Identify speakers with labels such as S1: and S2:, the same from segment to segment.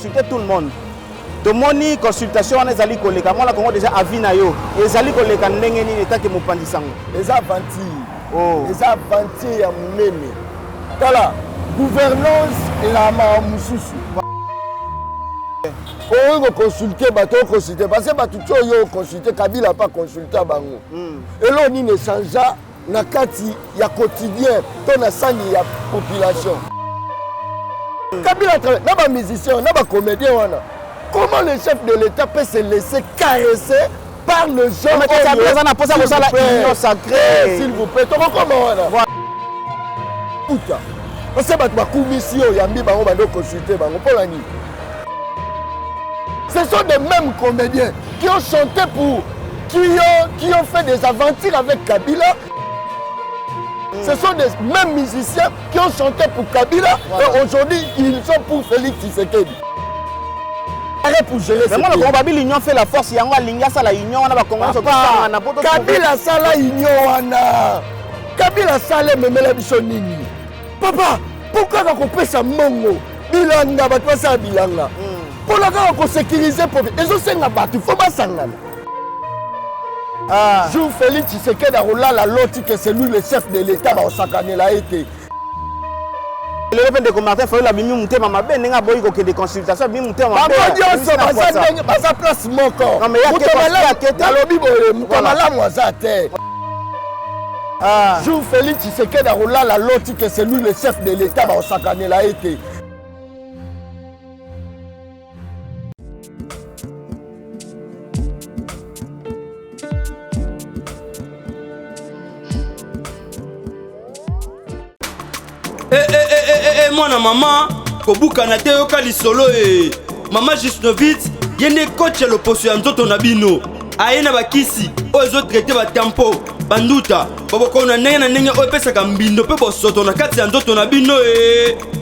S1: consulter tout le monde. Tomoni consultation on ezali koleka moi la Congo déjà avina yo ezali koleka ndenge nini etake mopandi sango
S2: eza avanti eza avanti ya munene tala gouvernance la mususu on consulter bato consulter parce que bato yo consulter Kabila pas consulter bango et là on ne changea na kati ya quotidien to na sangi ya population Kabila na ba musicien na ba comédien wana. Comment le chef de l'État peut se laisser caresser par le genre s'il vous plaît, comment parce ce sont des mêmes comédiens qui ont chanté pour qui ont fait des aventures avec Kabila. Ce sont des mêmes musiciens qui ont chanté pour Kabila et aujourd'hui ils sont pour Félix Tshisekedi. Pour gérer
S1: mais moi le Congo l'union fait la force yango alinga ça la union on a ba Congo surtout na poto
S2: Kabila ça la union wana Kabila ça le memela biso nini papa pourquoi ka kopesa mongo bilanga bato basa bilanga pour la ka sécuriser pour ezo senga bato faut basangana jour Félix Tshisekedi arola la loti que c'est lui le chef de l'État ba osakanela été.
S1: Le revenu de commentaire faut la bimi monter mama ben nga boy ko des consultations bimi monter mama
S2: ben ba sa place moko
S1: non mais ya ke
S2: alobi boye mutamala mwaza te jour Félix Tshisekedi arola la loti que c'est lui le chef de l'État ba osakanela été.
S3: Mwana mama kobuka na te yoka lisolo mama Gisnovitz yene coach ya loposo ya nzoto na bino ayena bakisi oyo ezo traité ba tempo banduta babokona ndenge na ndenge oyo epesaka mbindo mpe bosoto na kati ya nzoto na bino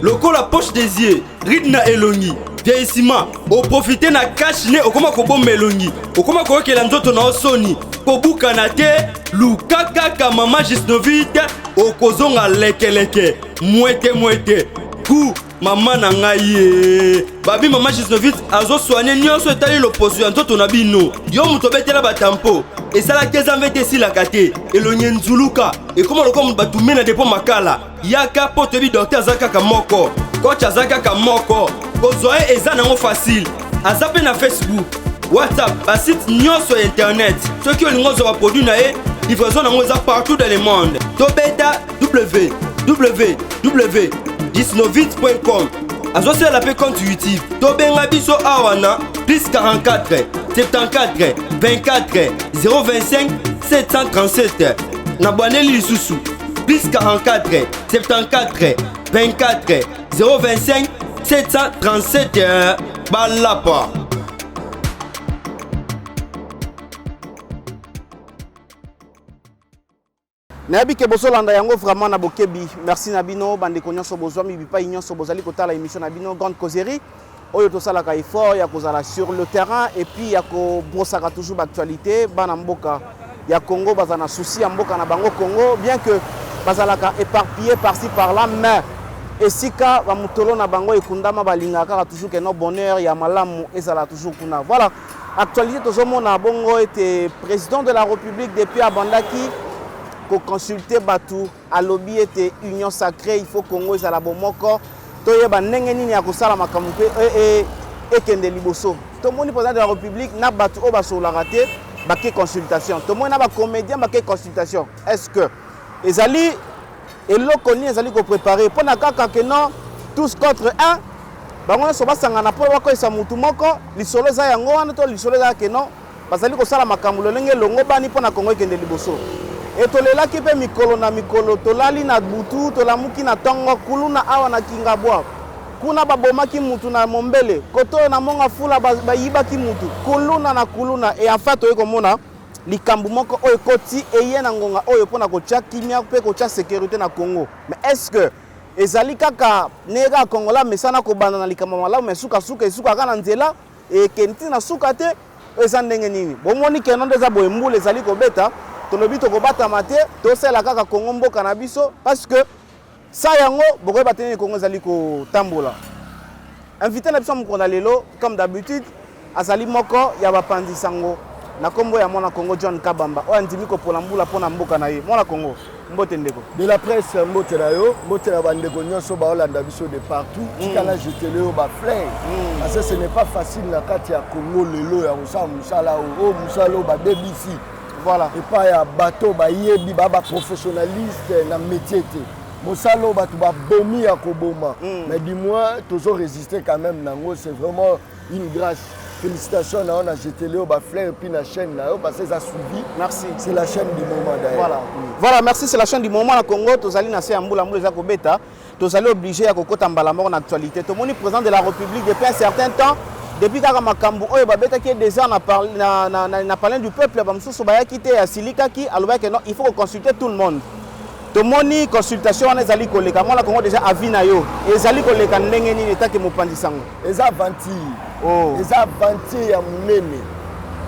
S3: lokola poche des yeux ride na elongi vieillissement oprofite na cash ne okoma kobomba elongi okoma koyokela nzoto na osoni kobuka na te luka kaka mama Gisnovitz okozonga lekeleke mwete ku mama na ngai babi mama Gisnovitz azo soigner nyonso etali loposo ya nzoto na bino yo muto betela batampo esala keza mvete silaka te elonye nzuluka ekoma lokoma mutu batumena depo makala yaka po toyebi docteur aza kaka moko coach aza kaka moko kozwa ye eza nango facile aza mpe na Facebook WhatsApp basite nyonso ya internet soki olingi ozwa baproduit na ye livraison nango eza partout dans le monde tobeta www.gisnovitz.com azosala mpe compte YouTube tobenga biso awa na plus 44 74 24 025 737 na bwaneli lisusu plus 44 74 24 025 737 balapa.
S1: Nabi ke bosolanda yango vraiment na bokebi merci nabino bande konyoso bozwa mi bipa nyonso bozali kotala émission nabino grande causerie oyo tosala ka effort ya kozala sur le terrain et puis ya ko brosaka toujours l'actualité bana mboka ya Congo bazana souci ya mboka na bango Congo bien que bazala ka éparpillé par-ci par-là mais esika ba mutolo na bango ekundama balinga kaka toujours que no bonheur ya malamu ezala toujours kuna voilà actualité tozomona bongo était président de la République depuis abandaki consulter Batou à lobby était union sacrée il faut Congo ezala bomoko to yeba ndenge nini ya kosala makambo et kende liboso to moni président de la République na Batou o basola raté baké consultation to moni na ba comédien baké consultation est-ce que ezali eloko ni ezali ko préparer pour na kaka que non tous contre un bango so basangana po bako esa mutu moko lisolo za yango wana to lisolo za que non bazali kosala makambo lolenge longo bani po na Congo kende liboso. Et tolela kipe mikolo na mikolo tolali na butu tolamuki na tongo kuluna awa na kingabwa kuna babomaki mutu na mombele koto na monga fula bayibaki mutu kuluna na kuluna et en fait oyo komona likambu moko oyo koti eye na ngonga oyo pona kotia kimia pe kotia sécurité na Congo mais est-ce que ezali kaka nega kongola mesana ko banda na likambo malamu mesuka kana nzela et kenti na suka te ezandenge nini bomoni kenon deza boembule ezali ko beta tolobi to kobata mate to sela kaka Congo mboka na biso parce que ça yango bokoy bateni Congo zali ko tambola invité na biso mokona lelo comme d'habitude azali moko ya bapandi sango na kombo ya mwana Congo John Kabamba oyo andimi kopola mbula mpona mboka na ye mwana Congo mbote ndeko
S2: de la presse mbote na yo mbote na bandeko nyonso baolanda biso de partout tikala jetele oyo baflare parce que ce n'est pas facile na kati ya Congo lelo ya kosala mosala oyo mosala oyo babebisi
S1: voilà
S2: epai ya bato bayebi baprofessionnaliste na métier te mosala oyo bato babomi ya koboma mais du moins toujours résister quand même nango c'est vraiment une grâce. Félicitations à la GTLO, Bafler et puis la chaîne parce que ça a suivi.
S1: Merci.
S2: C'est la chaîne du moment d'ailleurs.
S1: Voilà. Voilà, merci, c'est la chaîne du moment au Congo. Tous allés nasser en boule à bêta. Tous allés obligés à côté en mort en actualité. Tout le monde est président de la République depuis un certain temps. Depuis que Makambu, qui est déjà n'a parlé du peuple, il faut consulter tout le monde. Tout le monde consultation on ezali koleka moi la Congo déjà avina yo ezali koleka ndenge nini etake mopandi sango
S2: eza aventure eza aventure ya munene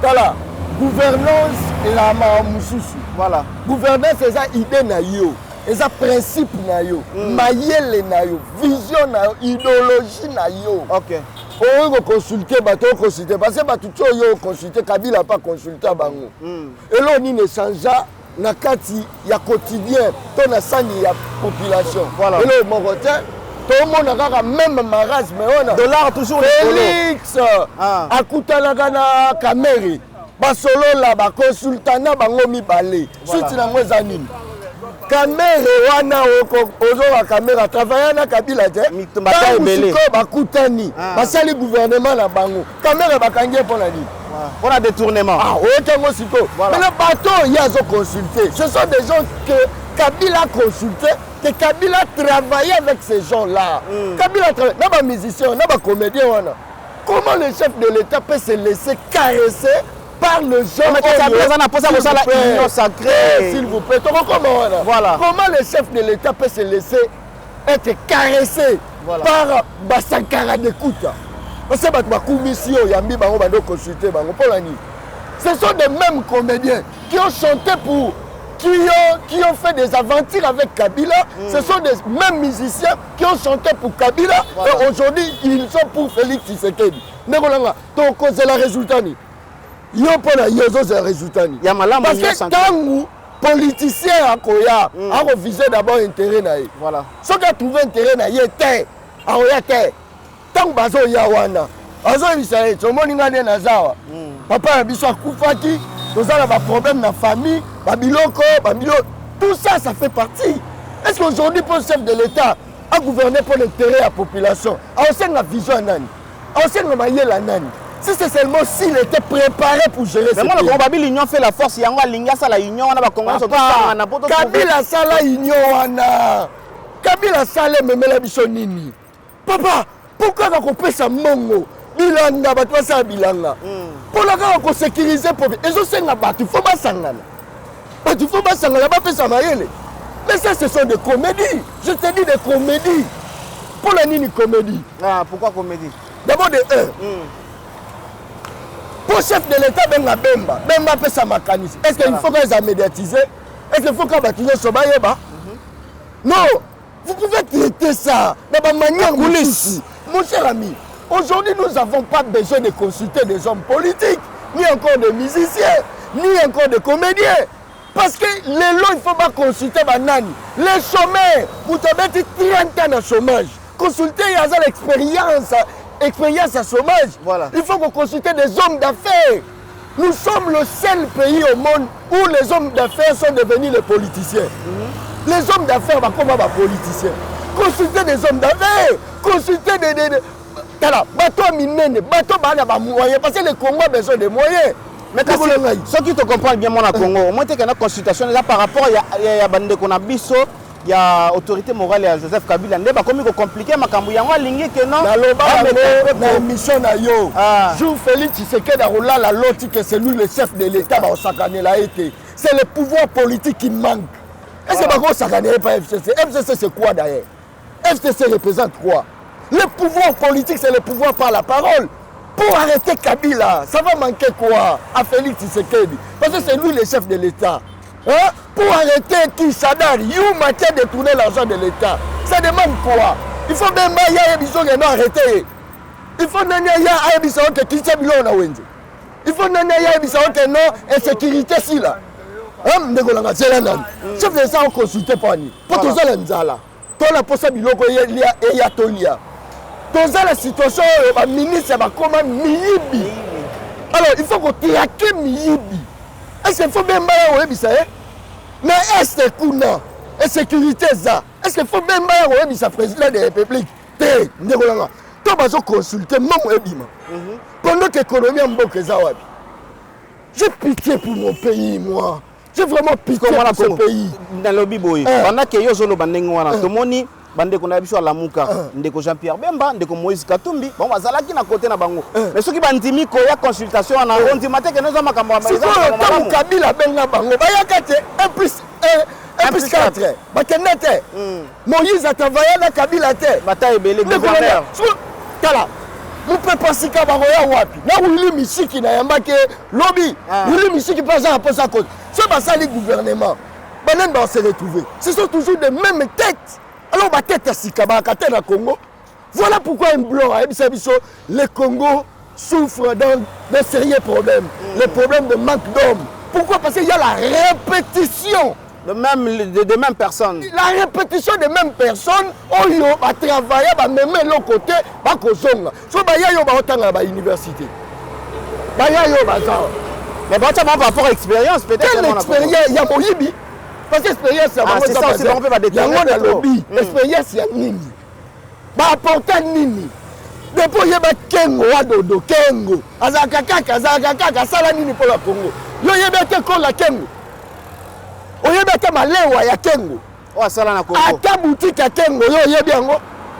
S2: tala gouvernance la mususu
S1: voilà
S2: gouvernance eza idée na yo eza principe na yo mayele na yo vision na yo idéologie na yo
S1: OK
S2: on consulter bato consulter parce que bato yo consulter Kabila pas consulter bango et là on ne changea na kati ya quotidien to na sangi ya population
S1: voilà
S2: et le mokote tout le monde a même marasme on
S1: dollar toujours
S2: Félix akutana na Kameri basolo la ba consultana bango mibale suite na mweza nini Kameri wana ozo wa kamera travailler na Kabila te
S1: ko
S2: bakutani basali gouvernement na bango Kamera bakangie pona nini
S1: on a détournement.
S2: Ah, mais le bateau, il y a consulté. Ce sont des gens que Kabila a consulté, que Kabila a travaillé avec ces gens-là. Kabila a travaillé, n'a pas musicien, n'a pas comédien. Comment le chef de l'État peut se laisser caresser par le genre s'il vous plaît, voilà. Comment le chef de l'État peut se laisser être caressé par Basankara d'écoute? Ce sont des mêmes comédiens qui ont chanté pour, qui ont fait des aventures avec Kabila. Ce sont des mêmes musiciens qui ont chanté pour Kabila. Et aujourd'hui, ils sont pour Félix Tshisekedi. Donc, c'est le résultat. Ils n'ont pas le résultat. Parce que quand vous, politiciens, ont visé d'abord intérêt.
S1: Voilà.
S2: Ceux qui ont trouvé intérêt, ils étaient. Tant que bazo ya wana bazo bisaye tomoninga ne nazawa papa ya biso akufaki tozala ba problème na famille babiloko tout ça ça fait partie. Est-ce qu'aujourd'hui pour le chef de l'État a gouverné pour l'intérêt de la population a aussi la vision nani a aussi la mayela nani si c'est seulement s'il était préparé pour gérer ce pays.
S1: Mais moi le l'union fait la force yango alinga sala union wana ba Congo so na poto
S2: Kabila sala union wana Kabila sala memela biso nini papa. Pourquoi on peut ça mongo bilanga bato ça bilanga pour la quand on sécuriser pour et je sais nga bato faut pas sangana bato faut pas sangana ba pesa mayele mais ça ce sont des comédies je te dis des comédies pour la nini comédie
S1: pourquoi comédie
S2: d'abord de pour chef de l'État Bemba pesa makanisme est-ce qu'il faut qu'ils a médiatiser est-ce qu'il faut que bato so bayeba non vous pouvez traiter ça dans la manière coulisse. Mon cher ami, aujourd'hui nous n'avons pas besoin de consulter des hommes politiques, ni encore de musiciens, ni encore de comédiens. Parce que les lois, il ne faut pas consulter Banani. Les chômeurs, vous avez 30 ans de chômage. Consultez, il y a l'expérience à chômage.
S1: Voilà.
S2: Il faut qu'on consulte des hommes d'affaires. Nous sommes le seul pays au monde où les hommes d'affaires sont devenus les politiciens. Les hommes d'affaires, comment les politiciens? Consultez des hommes d'affaires, consultez des bateaux minés, bateaux moyens, parce que le Congo a besoin de moyens.
S1: Mais ceux qui te comprennent bien, mon Congo, au moins, il y a une consultation là par rapport à Bande Konabiso, il y a l'autorité morale à Joseph Kabila. Il y a comme compliqué, mais quand il y a un ligne que non,
S2: la mission na yo. Jour Félix Tshisekedi a la loti que c'est lui le chef de l'État au Sakane la été. C'est le pouvoir politique qui manque. Et c'est pas quoi Sakane pas FCC. FCC c'est quoi d'ailleurs? FCC représente quoi? Le pouvoir politique c'est le pouvoir par la parole. Pour arrêter Kabila, ça va manquer quoi à Félix Tshisekedi? Parce que c'est lui le chef de l'État. Hein? Pour arrêter qui Sadari, you matière de tourner l'argent de l'État. Ça demande quoi? Il faut même arrêter. Il faut nani ya ayebisa que Christian Bilo na wenze. Il faut nani ya ayebisa que non insécurité si là. Ndeko langa zela nani. Chef de ça on consulter pas ni. Pour tout ça nzala. Toi la posa biloko ya tolia. Dans la situation le ministre va comment miyibi. Alors il faut qu'on traque miyibi. Est-ce qu'il faut même pas ayebisa mais est-ce que kuna insécurité ça? Est-ce qu'il faut même pas ayebisa président de la République? Té ndeko langa. Toi vas consulter maman ebima. Pendant que l'économie en bok zawabi. J'ai pitié pour mon pays moi. J'ai vraiment pitié pour ce pays.
S1: Dans le biboy. Pendant que yo zolo bandengo wana tomoni bande ko na biso la muka ndeko Jean-Pierre Bemba ndeko Moïse Katumbi bon bazalaki na côté na bango mais soki bandimi ko ya consultation na ondi mateke nozo makambo ma
S2: ezala Kabila benga bango bayaka te 1+4 bakendete Moïse atavaya na Kabila te
S1: bata ebele gouverneur
S2: tala mupe pasika baroya wapi na Willy Mishiki na yambake lobby Willy Mishiki pas ça pour ça cause ce basali gouvernement banen ba se retrouver ce sont toujours des mêmes têtes. Alors ma tête à Sikabaka na Congo. Voilà pourquoi un blanc le Congo souffre d'un sérieux problème. Le problème de manque d'hommes. Pourquoi? Parce qu'il y a la répétition
S1: des mêmes personnes.
S2: La répétition des mêmes personnes. Oh yo a travaillé même l'autre côté ba kozonga. So ba ya yo ba otanga ba université. Ba ya yo ba ça.
S1: Mais ba par rapport à expérience peut-être.
S2: Quelle expérience? Il y a Moyibi. Parce que l'expérience,
S1: c'est ça aussi, on peut pas déterminer.
S2: Il y a un lobby. L'expérience, il y a Nini. Bah, apporter Nini. Depuis, il y a Kengo, Wadodo, Kengo. Azakakaka, Sala Nini pour la Congo. Il y a la Kengo. Il y a Malewa, il y a Kengo.
S1: Oh, Sala na Congo.
S2: À ta boutique à Kengo, il y a bien.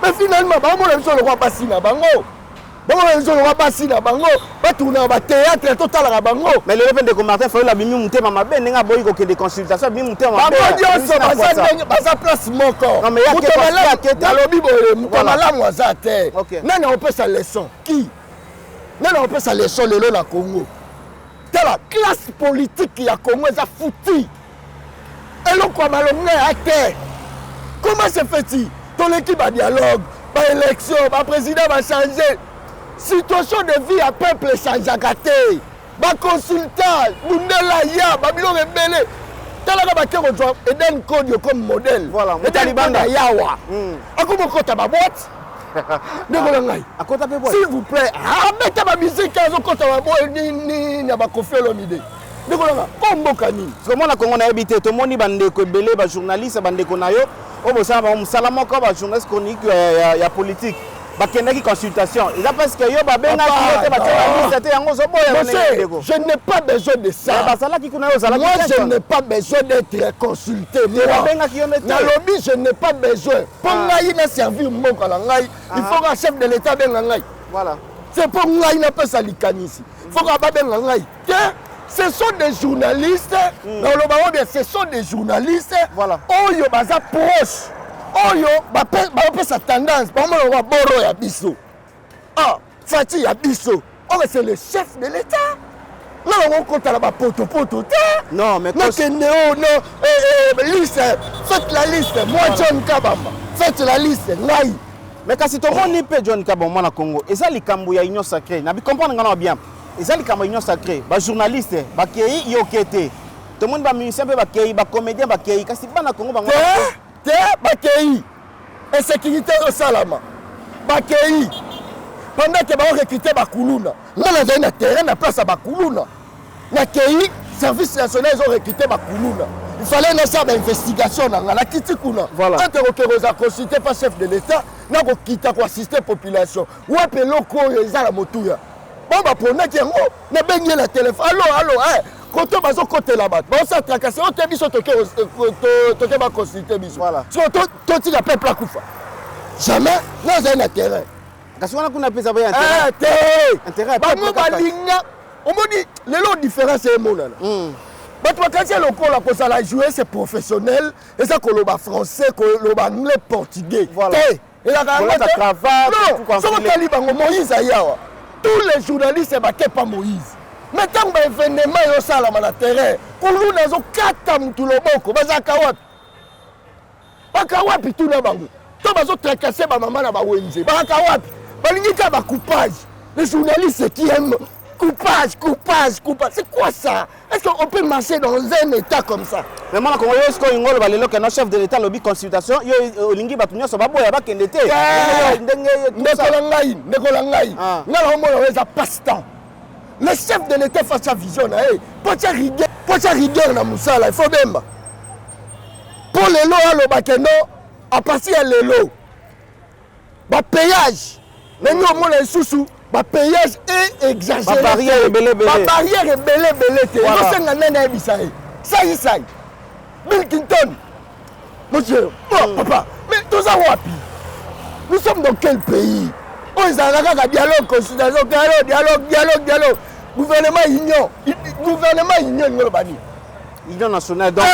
S2: Mais finalement, on a besoin de voir passer na bango. Bon, ils ont pas passé là bango, pas tourner en théâtre total à bango.
S1: Mais le revenu de Martin faut la bimi monter ma ben nga boy ko des consultations bimi monter ma ben.
S2: Ba ça place mon corps.
S1: Non mais il y a que
S2: dans le bible mutamala mwaza te. Nana on peut sa leçon qui? Nana on peut sa leçon le la Congo. C'est la classe politique qui a Congo ça foutu. Et l'on quoi malomné à terre. Comment se fait-il? Ton équipe a dialogue, pas élection, pas président va changer. Situation de vie à peuple change à gâter. Ba consultant, Bundela ya, Babylon rebelle. Talaga ba kero job Eden Code comme modèle.
S1: Voilà,
S2: Mutalibanda yawa. Akuma kota ba boîte. Ndeko ngai.
S1: Akota pe boîte.
S2: S'il vous plaît, mettez ma musique azo kota ba boîte ni na ba Koffi Olomide. Ndeko ngai, komboka nini?
S1: Parce que moi na Congo na habité to moni bande ko belé ba journaliste bande ko na yo. O bo sa ba musala ko ba journaliste chronique ya politique. Bakendaki consultation. Il a parce que yo ba benga ki ba journaliste te yango zo boya.
S2: Je n'ai pas besoin de ça. Moi je n'ai pas besoin d'être consulté. Dans lobby je n'ai pas besoin. Pour ngai na servir moko la ngai, il faut un chef de l'état benga ngai.
S1: Voilà.
S2: C'est pour ngai na pas salikanisi. Il faut ba benga ngai. Ce sont des journalistes. Dans le baron ce sont des journalistes.
S1: Voilà.
S2: Oh yo baza proche. Oh yo, ba sa tendance, ba mo wa boro ya biso. Ah, Fati ya biso. Oh c'est le chef de l'État. Là on compte la ba poto.
S1: Non, mais
S2: non que non, liste, faites la liste. Moi John Kabamba, faites la liste. Ngai.
S1: Mais quand c'est ton moni pe John Kabamba na Congo, et ça les kambo ya union sacrée. Na bi comprendre ngana bien. Et ça les kambo union sacrée, ba journaliste, ba kei yokete. Tout le monde ba musicien ba kei, ba comédien ba kei, kasi ba na Congo ba
S2: te bakei insécurité au salama bakei pendant que ba recruter bakuluna ngana za na terrain na place à bakuluna na kei service national ils ont recruté bakuluna il fallait na faire d'investigation na la kitikuna interroger za consulter pas chef de l'état na ko kita ko assister population ou appeler ko eza la motuya bon ba pona ki ngo na bengi la téléphone allô quand on va côté là-bas, on s'est tracassé, on t'a dit que tu vas consulter. Voilà. Si on t'a peuple à Koufa. Jamais, non, c'est un intérêt.
S1: Parce qu'on a appelé ça intérêt.
S2: Intérêt. On m'a dit, les lots différents, c'est mon nom. Mais quand c'est le cours, la ça la jouer, c'est professionnel. Et ça, qu'on le français, qu'on le anglais, portugais.
S1: Voilà.
S2: Et la cravate, non, c'est le calibre, Moïse Ayawa. Tous les journalistes, c'est pas Moïse. Mais tant que l'événement est au salon à la terre, pour nous, nous avons 4 ans tout le monde, nous avons 40. Bakawapi tout le monde. Tout le monde tracassé par maman na wenze. Bakawapi. Balingika ba coupage. Les journalistes qui aiment coupage. C'est quoi ça? Est-ce qu'on peut marcher dans un état comme ça?
S1: Mais moi, quand je suis le chef de l'État, lobby consultation, Olingi Batunia, ça va boire avec un été.
S2: Le chef de l'État face à vision, pas de rigueur dans Moussala, il faut même. Pour les lots, le bakeno, à partir de l'eau, le péage, mais nous, on a sous le péage est exagéré.
S1: La barrière est belé.
S2: La barrière est belé. Ça y est. Bill Clinton, monsieur, papa, mais tout ça, nous sommes dans quel pays? On est en dialogue, consultation, dialogue. Gouvernement union le bani.
S1: Union nationale, donc,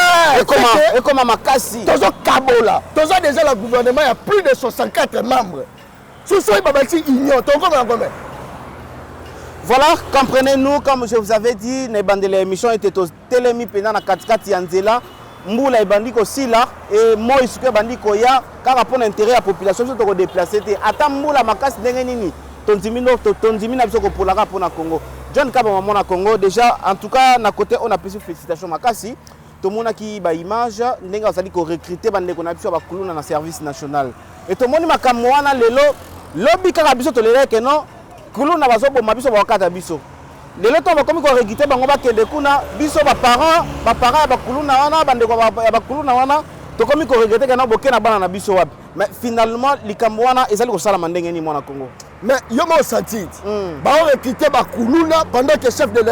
S1: et comment Makassi?
S2: Dans un Kabola, dans un déjà le gouvernement, il y a plus de 64 membres. Sous ce qui union,
S1: voilà, comprenez-nous, comme je vous avais dit, l'émission était au Télémi pendant la 4 Yanzela. Mboula ebandi ko sila et moi isuke bandi ko ya car pour l'intérêt la population se to déplacer te ata mboula makasi ndenge nini tonzimina biso ko polaka pour na Congo. John Kaba maman na Congo déjà en tout cas na côté on a plus félicitations makasi to mona ki ba image ndenge azali ko recruter bande ko na biso ba kuluna na service national et to moni makambo wana lelo lobby kaka biso to lele ke non kuluna bazo bo mabiso ba kata biso. Les gens qui ont recruté des biso parents bakuluna wana bandeko ya bakuluna wana to komi ko regretter que na bokena bana na biso wapi mais finalement likambo wana ezali ko sala mandenge ni mwana Congo
S2: mais yo mo senti ba recruter bakuluna pendant que chef de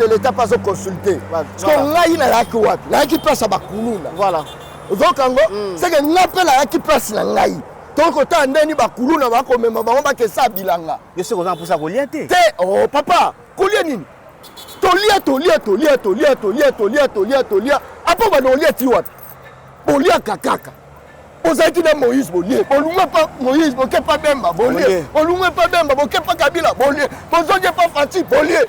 S2: l'état pas au consulter parce que là il a qui wapi là qui passe à bakuluna
S1: voilà
S2: donc Congo c'est que n'appelle là qui passe là ngai donc autant ndeni bakuluna ba ko mema ba ke sa bilanga
S1: je sais qu'on a pour ça ko liété
S2: oh papa kolia nini tolia apo ba nolia ti wat bolia kakaka ozaki na Moïse bolie olunga pa Moïse boke pa Bemba bolie olunga pa Bemba boke pa Kabila bolie bozoje pa Fati bolie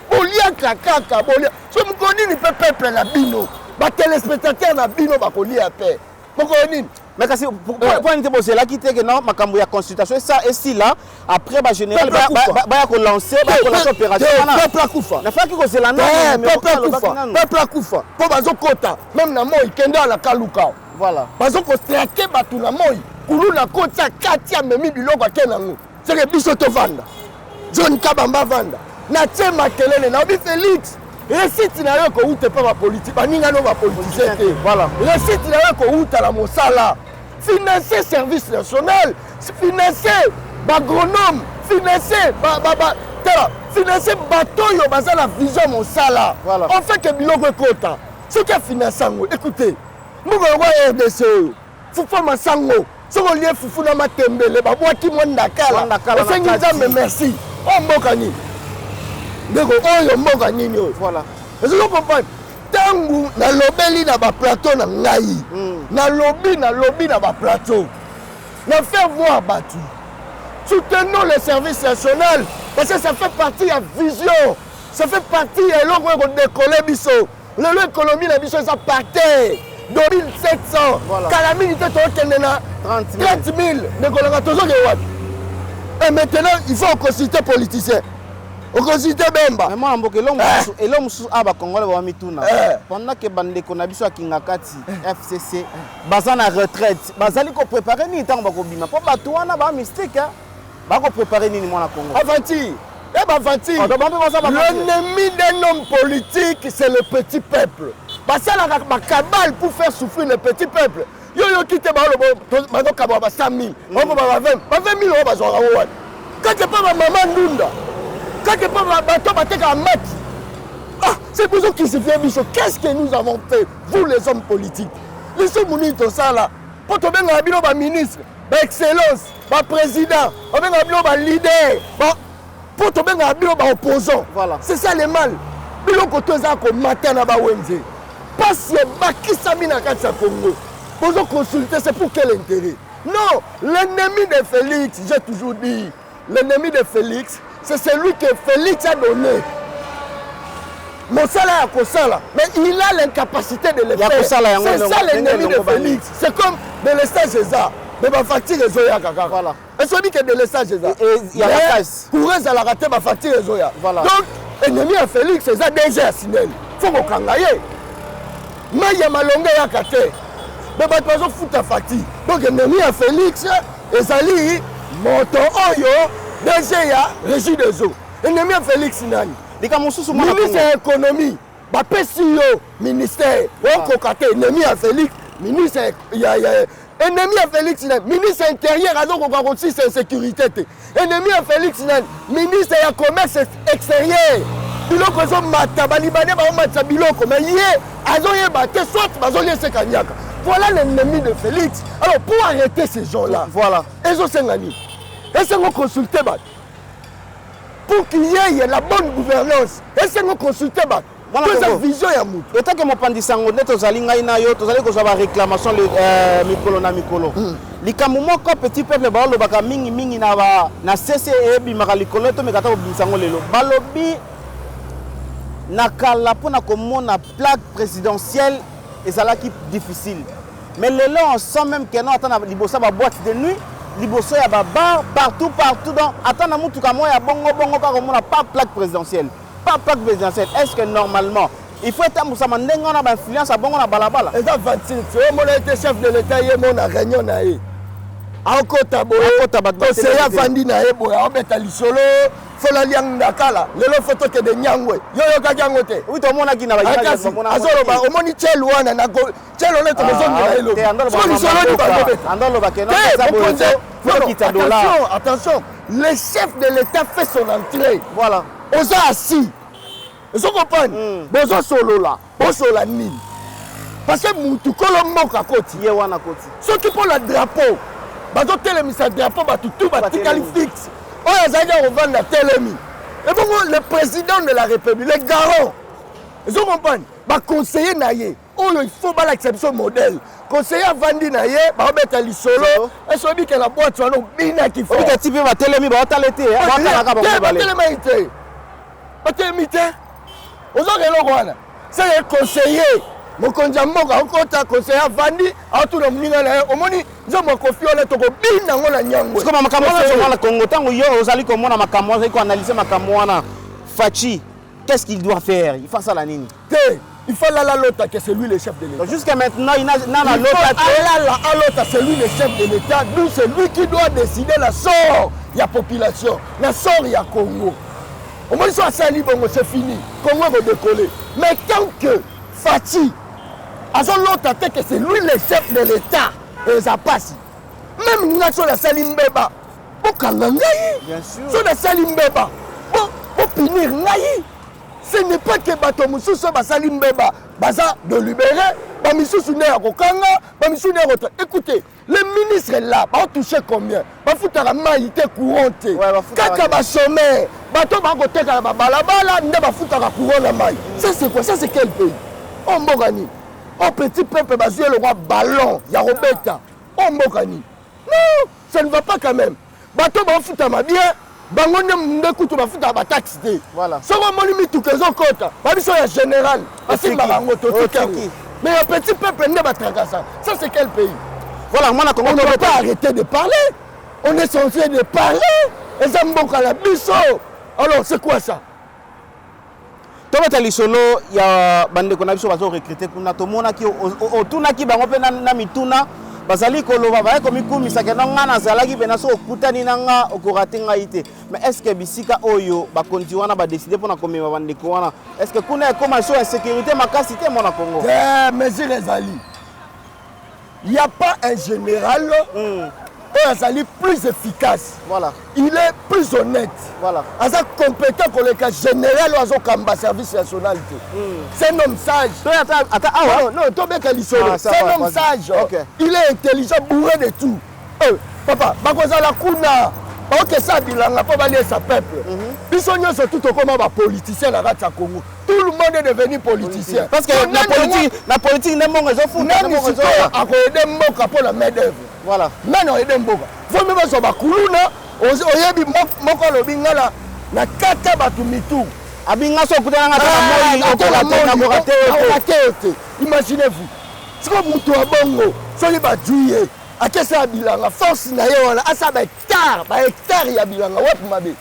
S2: kakaka bolie so mukoni ni peuple na bino ba téléspectateur na bino ba kolia paix mukoni.
S1: Mais pourquoi on était là qui que non makambo ya consultation et ça et si là après ba général ba ko lancer opération
S2: peuple akufa
S1: na faki ko zelanda
S2: peuple akufa po bazo kota même na moi kenda la kaluka
S1: voilà
S2: bazo ko traquer batu na moi kulu na kota katia memi biloko akenango c'est que biso to vanda John Kabamba vanda na tema kelele na obi Félix récite na yo ko ute pa ba politique baninga no ba politicien te
S1: voilà
S2: récite na yo ko uta la mosala financer service national financer agronome financer financer bateau yo baza la vision mosala
S1: voilà
S2: on fait que biloko kota ce qui finance ngo écoutez moko wa RDC fufa masango soko lié fufu na matembele ba bwaki mwanda kala osengi nzambe merci o mboka ni ndeko oyo mboka nini oyo
S1: voilà
S2: est-ce que vous comprenez tangu na lobeli na ba plateau na ngai na lobby na ba plateau na faire voir batu soutenons le service national parce que ça fait partie de la vision ça fait partie de l'eau de décoller biso l'économie la biso ça partait 2700 calamité to kenena 30 000 décoller toujours que et maintenant il faut consulter politicien au consulter Bemba
S1: mais moi mboke elom musu aba Congolais ba mituna pendant que bandeko na biso akingakati FCC bazana retraite bazali ko préparer ni temps ba ko bima po bato wana ba mystique ba ko préparer ni mwana Congo
S2: avanti l'ennemi d'un homme politique c'est le petit peuple basa la cabale pour faire souffrir le petit peuple yo quitte ba lo ba ko kaba ba 100 000 on ba 20 000 ba zo rawa quand c'est pas ma maman Ndunda quand c'est pas ma bateau bateka mat c'est pour ça qui se fait bicho qu'est-ce que nous avons fait vous les hommes politiques les sommes tout ça là pour tomber dans bino ba ministre ba excellence ba président on benga bino ba leader pour tomber dans bino ba opposant
S1: voilà
S2: c'est ça le mal bino ko toza ko matana ba wenze parce que bakisami na kati Congo pour consulter c'est pour quel intérêt non l'ennemi de Félix j'ai toujours dit l'ennemi de Félix c'est celui que Félix a donné. Mosala a Kosala, mais il a l'incapacité de le faire. C'est ça l'ennemi de Félix. C'est comme de l'estage César. Mais ma facture est Zoya Kaka.
S1: Voilà.
S2: Est-ce que de l'essage ça?
S1: Il y a la caisse.
S2: Pour eux, ça la raté ma facture et zoya.
S1: Voilà.
S2: Donc, ennemi à Félix, c'est ça déjà Sinel. Faut qu'on kangaye. Mais il y a ma longueur à kate. Mais bah tu vas foutre ta facture. Donc ennemi à Félix, ezali moto oyo déjà ya régie des eaux. Ennemi à Félix nani. Ministre de l'économie, bah PCO ministère. On kokate ennemi à Félix, ministre ennemi à Félix ministre intérieur donc on va aussi c'est sécurité. Ennemi à Félix ministre de commerce extérieur. Biloko zo mata balibane ba mata biloko mais yé azoye baté soit bazolié se kanyaka. Voilà l'ennemi de Félix. Alors pour arrêter ces gens-là,
S1: voilà.
S2: Ezo sengani. Est-ce qu'on consulter bat pour qu'il y ait la bonne gouvernance. Est-ce qu'on consulter bat pour sa vision ya mutu.
S1: Et tant que mon pandisango net tozali ngai na yo tozali ko zaba réclamation le mikolo na mikolo. Likamu moko petit peuple ba lobaka mingi na CC e bi makalikolo to mekata ko bisango lelo. Balobi nakala pona komona plaque présidentielle et ça là qui difficile. Mais le long on sent même que non attend libosa ba boîte de nuit, libosa ya ba bar partout donc attend na mutu ka moya bongo ka komona pas plaque présidentielle. Pas plaque présidentielle. Est-ce que normalement il faut être Moussa Mandeng on a ba influence à bongo na balabala.
S2: Et ça Vantil, c'est mon été chef de l'état yé mon réunion na yé. Akota boye, conseiller Vandi na yé boye, obeta lisolo. Fola liang ndakala lelo photo ke de nyangwe yo kajango te
S1: oui to mona kina ba
S2: azolo ba omoni chelu wana na go chelu le to zongi na elo so ni solo di ba
S1: andolo ba kena ça boye
S2: attention le chef de l'état fait son entrée
S1: voilà
S2: oza assis vous comprenez bozo solo là bozo la nini parce que mutu kolo moka koti
S1: ye wana koti
S2: ce qui pour le drapeau bazo telemisa drapeau ba tout ba tikali fixe. Oh, et bon, le président de la République, les garants, ils comprennent, bah conseiller naïe, oh il faut pas l'exception modèle. Conseiller Vandi naïe, bah mettre les solo, et celui qui a la boîte soit non bina qui faut.
S1: Oui, tu peux battre les mi, bah t'alété, bah
S2: c'est le conseiller. Mon konjamboka okota conseiller Vandi atu na mninga na omoni nzomo kofiole to ko bina ngona nyangwe
S1: comme makamona sur la Congo tango yo ozali komona makamona iko analyser makamona Fachi qu'est-ce qu'il doit faire il faut ça la nini
S2: il faut la lota que c'est lui le chef de l'État
S1: jusqu'à maintenant il n'a la
S2: lota la lota c'est lui le chef de l'État nous c'est lui qui doit décider la sort il y a population la sort il y a Congo omoni so asali bongo c'est fini Congo va décoller mais tant que Fachi l'autre que c'est lui le chef de l'État et ça passe même nous avons la Salimbeba pour Kangangaï
S1: bien sûr
S2: sur la Salimbeba pour punir Ngaï ce n'est pas que bato mususu ba Salimbeba baza de libérer ba misusu ne ya kokanga ba misusu ne ya écoutez le ministre est là ba toucher combien ba futara maïté courante kaka ba sommet bato ba koteka ba balabala nde ba futara courant na mai ça c'est quoi ça c'est quel pays on mbokani au petit peuple basé le roi ballon ya robeta on mbokani non ça ne va pas quand même bato ba futa ma bien bango nde kutu ba futa ba taxe te
S1: voilà
S2: so ba moni mitu kezo kota ba biso ya général asi ba bango to mais un petit peuple ne ba tracasser ça c'est quel pays
S1: voilà moi on
S2: ne peut pas arrêter de parler on est censé de parler et ça mboka la biso alors c'est quoi ça
S1: tobeta lisolo ya bandeko na biso bazo recruter kuna tomona ki otuna ki bango pe na mituna bazali koloba ba ko mikumisa ke nga nazalaki pe na so okutani nanga okorate ngai te mais est-ce que bisika oyo ba konti wana ba décider pona komema bandeko wana est-ce que kuna ekoma so insécurité makasi te mona Congo
S2: mais les alliés il y a pas un général est plus efficace.
S1: Voilà.
S2: Il est plus honnête.
S1: Voilà.
S2: Il est compétent pour le cas général ou service national. C'est un homme sage.
S1: Attends,
S2: non, c'est un homme sage.
S1: Okay.
S2: Il est intelligent, bourré de tout. Papa, la kuna. Ok, ça bilanga pour aller sa peuple. Ils sont surtout comme un politicien à Congo. Tout le monde est devenu politicien.
S1: Parce que la politique n'est pas fou.
S2: Pour la main d'œuvre.
S1: Voilà.
S2: Maintenant, il y a des gens qui sont en Kuluna, il y a na kata batu mitu. Imaginez-vous. Si vous avez un bongo, si vous avez akesa bilanga force na ye wana asa ba hectare ya bilanga wapi mabe.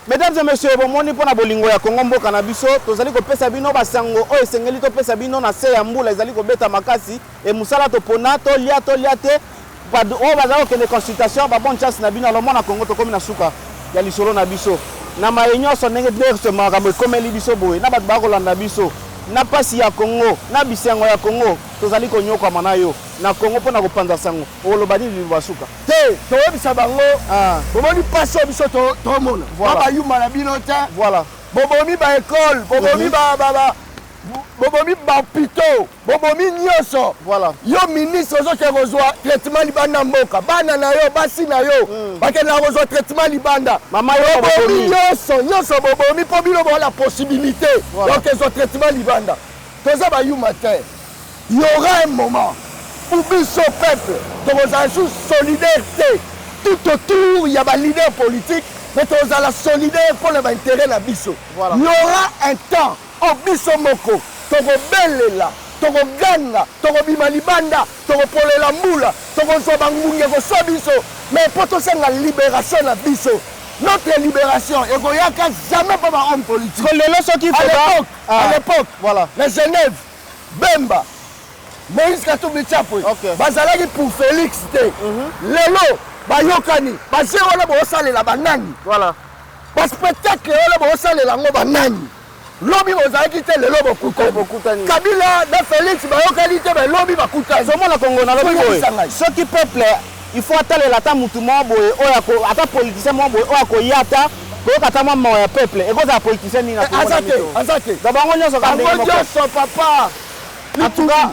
S1: Mesdames et messieurs, bomoni pona bolingo ya Congo mboka na biso tozali kopesa bino basango oyo esengeli topesa bino na se ya mbula ezali kobeta makasi e musala topona tolia te oyo bazali kokende consultation babonne chance na bino alomo na Congo tokomi na suka ya lisolo na biso na maye nyonso ndenge diverse makambo ekomeli biso boye na bato bakolanda biso na pasi ya Congo na bisengo ya Congo tozali konyokwama na yo na Congo mpona kopanza sango oloba nini basuka
S2: te toyebisa bango bomoni pasi oyo biso tomona bayuma na bino te bobomi baekole bobomi bapito bobomi nyonso yo ministre ozoke kozwa traitement libanda mboka bana na yo basi na yo bakenda kozwa traitement libanda bobomi nyonso bobomi mpo bino bola possibilité yokezwa traitement libanda toza bayuma te il y aura un moment où biso peuple tokozala sous solidarité tout autour il y a ba leader politique mais tozala solidaire pour les intérêts na biso il y aura un temps au biso moko tokobelela tokoganga tokobima libanda tokopolela mbula tokozwa bangunge koswa biso mais po tosenga libération na biso notre libération ekoyaka jamais pas ba homme politique à l'époque la Genève Bemba Moïse Katumbi Chapwe bazalaki pour Félix te lelo bayokani bazero na bosalela banani baspectacle oyo bosalela ngo banani lobi bozalaki te lelo bokutani Kabila na Félix bayokani te mais lobi bakutani
S1: somona Congo na lobi boye soki peuple il faut atalela ata mutu mo boye oyo ata politicien mo boye oyo koyata koyokata mwa mawa ya peuple ekozala politicien nini na
S2: azate
S1: bango nyonso
S2: papa
S1: en tout cas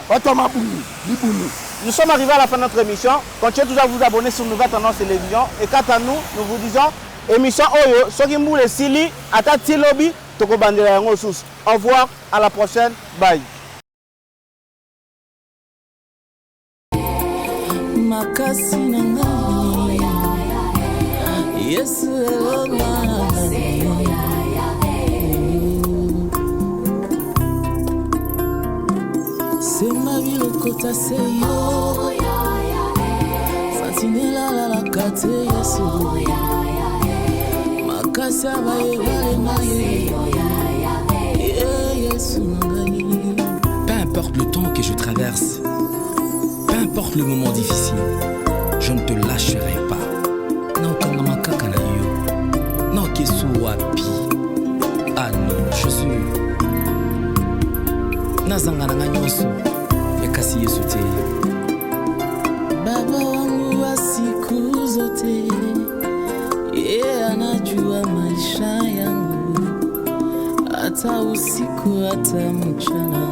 S2: nous
S1: sommes arrivés à la fin de notre émission. Continuez toujours à vous abonner sur Nouvelle Tendance Télévision. Et quant à nous, nous vous disons émission Oyo, Sokimbu le Sili, Atati Lobby, Toko Bandela Yango Sous. Au revoir, à la prochaine. Bye.
S4: C'est ma vie au kota c'est yo Santinela la la kate yesu Makasa ba yevale na yesu ngani.
S5: Peu importe le temps que je traverse, peu importe le moment difficile, je ne te lâcherai pas. Na okanga makaka na yo na okesu wapi. Ah non, je suis nazangana na nyonso ekasi yesu te.
S4: Baba wangu wa siku zote anajua maisha yangu hata usiku hata mchana.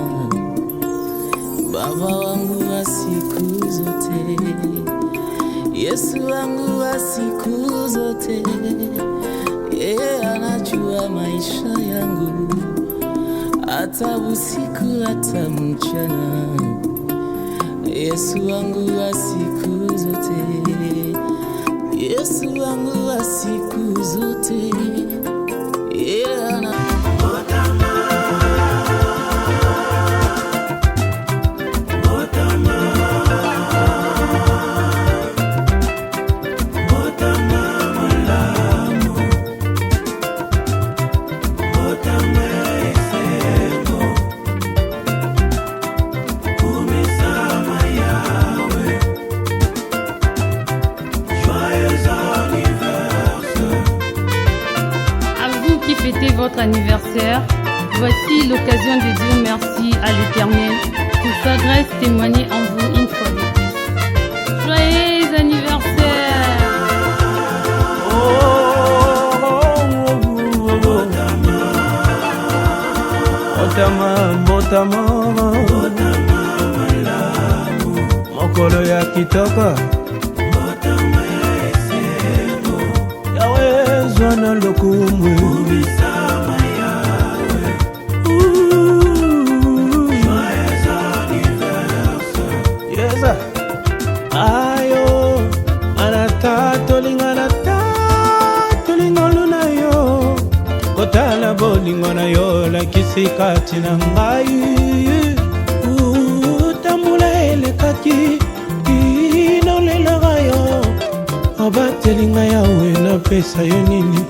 S4: Baba wangu wa siku zote Yesu wangu wa siku zote anajua maisha yangu hata usiku hata mchana. Yesu wangu wa siku zote Yesu wangu wa siku zote
S6: votre anniversaire, voici l'occasion de dire merci à l'Éternel pour sa grâce témoignée en vous une fois de plus. Joyeux anniversaire!
S7: Mokolo ya kitoko Yawe zwana lokumu ayo anata tolingana ta tolingolo na yo kotala bolingo na yo lakisi kati na ngai utambula elekaki inolela nabatelinga yawe napesa yo nini